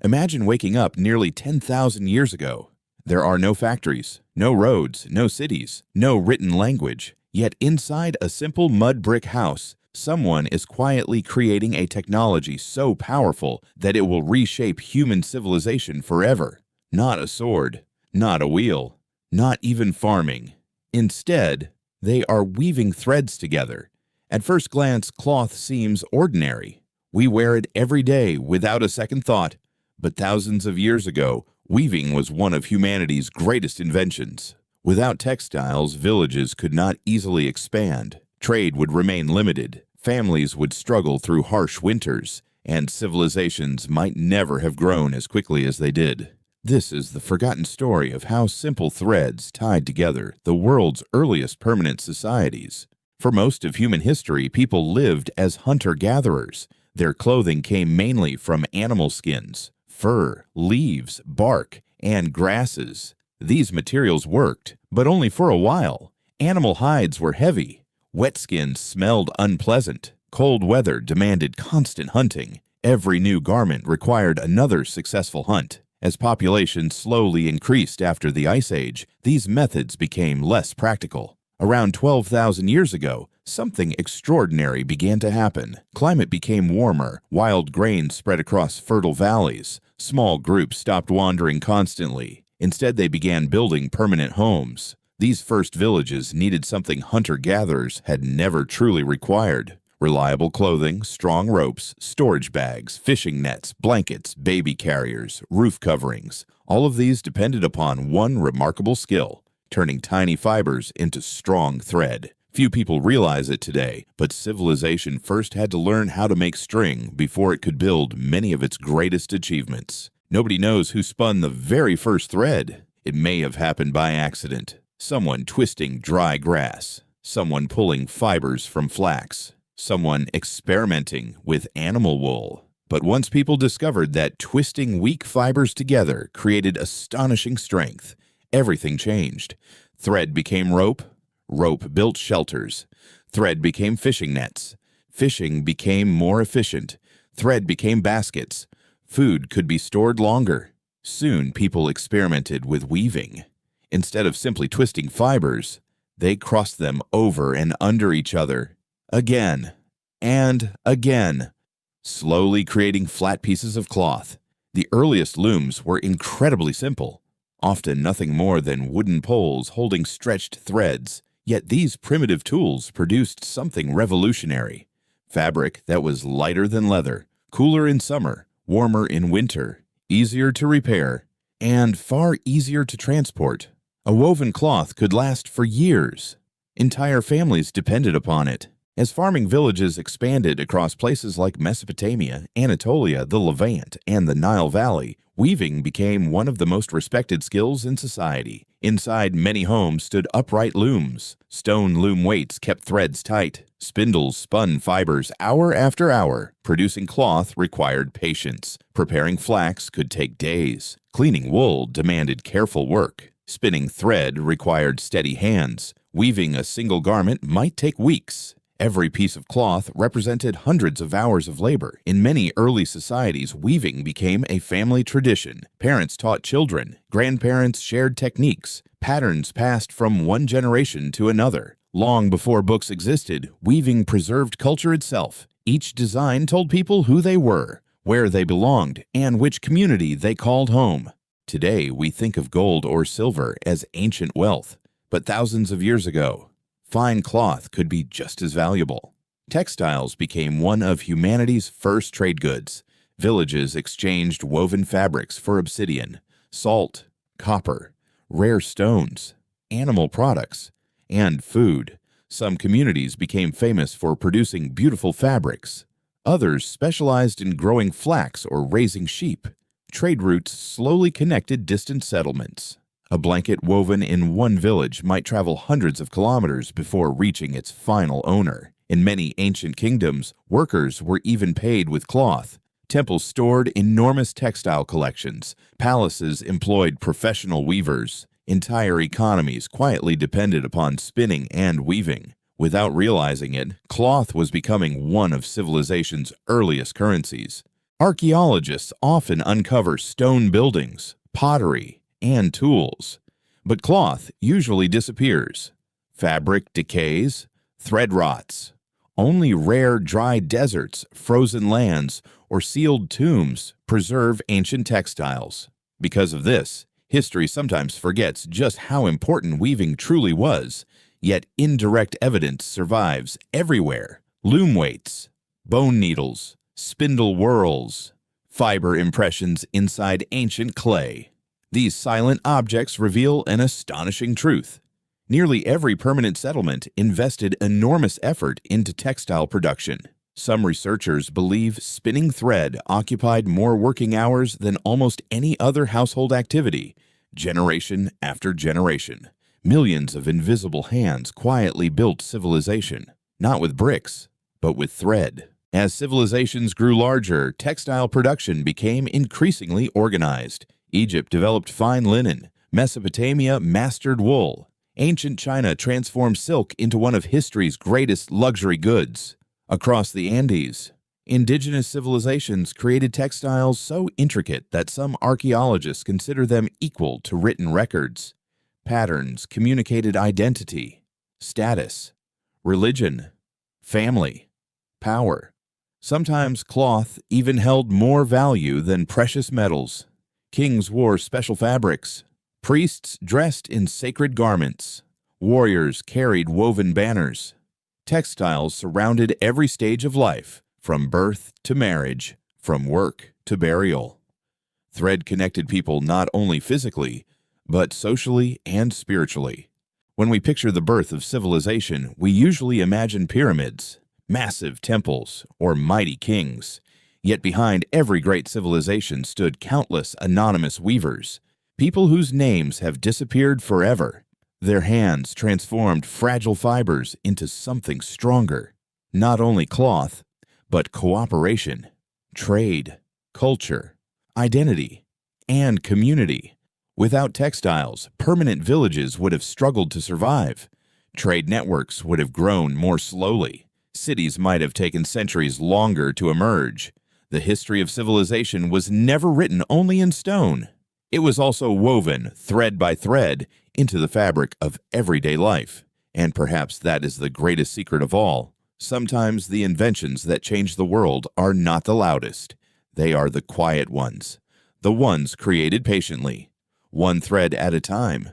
Imagine waking up nearly 10,000 years ago. There are no factories, no roads, no cities, no written language. Yet inside a simple mud brick house, someone is quietly creating a technology so powerful that it will reshape human civilization forever. Not a sword, not a wheel, not even farming. Instead, they are weaving threads together. At first glance, cloth seems ordinary. We wear it every day without a second thought. But thousands of years ago, weaving was one of humanity's greatest inventions. Without textiles, villages could not easily expand. Trade would remain limited. Families would struggle through harsh winters, and civilizations might never have grown as quickly as they did. This is the forgotten story of how simple threads tied together the world's earliest permanent societies. For most of human history, people lived as hunter-gatherers. Their clothing came mainly from animal skins, fur, leaves, bark, and grasses. These materials worked, but only for a while. Animal hides were heavy. Wet skins smelled unpleasant. Cold weather demanded constant hunting. Every new garment required another successful hunt. As population slowly increased after the Ice Age, these methods became less practical. Around 12,000 years ago, something extraordinary began to happen. Climate became warmer, wild grain spread across fertile valleys. Small groups stopped wandering constantly. Instead, they began building permanent homes. These first villages needed something hunter-gatherers had never truly required. Reliable clothing, strong ropes, storage bags, fishing nets, blankets, baby carriers, roof coverings. All of these depended upon one remarkable skill: turning tiny fibers into strong thread. Few people realize it today, but civilization first had to learn how to make string before it could build many of its greatest achievements. Nobody knows who spun the very first thread. It may have happened by accident. Someone twisting dry grass, someone pulling fibers from flax, someone experimenting with animal wool. But once people discovered that twisting weak fibers together created astonishing strength, everything changed. Thread became rope. Rope built shelters. Thread became fishing nets. Fishing became more efficient. Thread became baskets. Food could be stored longer. Soon people experimented with weaving. Instead of simply twisting fibers, they crossed them over and under each other, again and again, slowly creating flat pieces of cloth. The earliest looms were incredibly simple, often nothing more than wooden poles holding stretched threads. Yet these primitive tools produced something revolutionary: fabric that was lighter than leather, cooler in summer, warmer in winter, easier to repair, and far easier to transport. A woven cloth could last for years. Entire families depended upon it. As farming villages expanded across places like Mesopotamia, Anatolia, the Levant, and the Nile Valley, weaving became one of the most respected skills in society. Inside many homes stood upright looms. Stone loom weights kept threads tight. Spindles spun fibers hour after hour. Producing cloth required patience. Preparing flax could take days. Cleaning wool demanded careful work. Spinning thread required steady hands. Weaving a single garment might take weeks. Every piece of cloth represented hundreds of hours of labor. In many early societies, weaving became a family tradition. Parents taught children. Grandparents shared techniques. Patterns passed from one generation to another. Long before books existed, weaving preserved culture itself. Each design told people who they were, where they belonged, and which community they called home. Today, we think of gold or silver as ancient wealth, but thousands of years ago, fine cloth could be just as valuable. Textiles became one of humanity's first trade goods. Villages exchanged woven fabrics for obsidian, salt, copper, rare stones, animal products, and food. Some communities became famous for producing beautiful fabrics. Others specialized in growing flax or raising sheep. Trade routes slowly connected distant settlements. A blanket woven in one village might travel hundreds of kilometers before reaching its final owner. In many ancient kingdoms, workers were even paid with cloth. Temples stored enormous textile collections. Palaces employed professional weavers. Entire economies quietly depended upon spinning and weaving. Without realizing it, cloth was becoming one of civilization's earliest currencies. Archaeologists often uncover stone buildings, pottery, and tools, but cloth usually disappears. Fabric decays, thread rots. Only rare dry deserts, frozen lands, or sealed tombs preserve ancient textiles. Because of this, history sometimes forgets just how important weaving truly was, yet indirect evidence survives everywhere. Loom weights, bone needles, spindle whorls, fiber impressions inside ancient clay. These silent objects reveal an astonishing truth. Nearly every permanent settlement invested enormous effort into textile production. Some researchers believe spinning thread occupied more working hours than almost any other household activity, generation after generation. Millions of invisible hands quietly built civilization, not with bricks, but with thread. As civilizations grew larger, textile production became increasingly organized. Egypt developed fine linen. Mesopotamia mastered wool. Ancient China transformed silk into one of history's greatest luxury goods. Across the Andes, indigenous civilizations created textiles so intricate that some archaeologists consider them equal to written records. Patterns communicated identity, status, religion, family, power. Sometimes cloth even held more value than precious metals. Kings wore special fabrics. Priests dressed in sacred garments. Warriors carried woven banners. Textiles surrounded every stage of life, from birth to marriage, from work to burial. Thread connected people not only physically, but socially and spiritually. When we picture the birth of civilization, we usually imagine pyramids, massive temples, or mighty kings. Yet behind every great civilization stood countless anonymous weavers, people whose names have disappeared forever. Their hands transformed fragile fibers into something stronger. Not only cloth, but cooperation, trade, culture, identity, and community. Without textiles, permanent villages would have struggled to survive. Trade networks would have grown more slowly. Cities might have taken centuries longer to emerge. The history of civilization was never written only in stone. It was also woven, thread by thread, into the fabric of everyday life. And perhaps that is the greatest secret of all. Sometimes the inventions that change the world are not the loudest. They are the quiet ones, the ones created patiently, one thread at a time,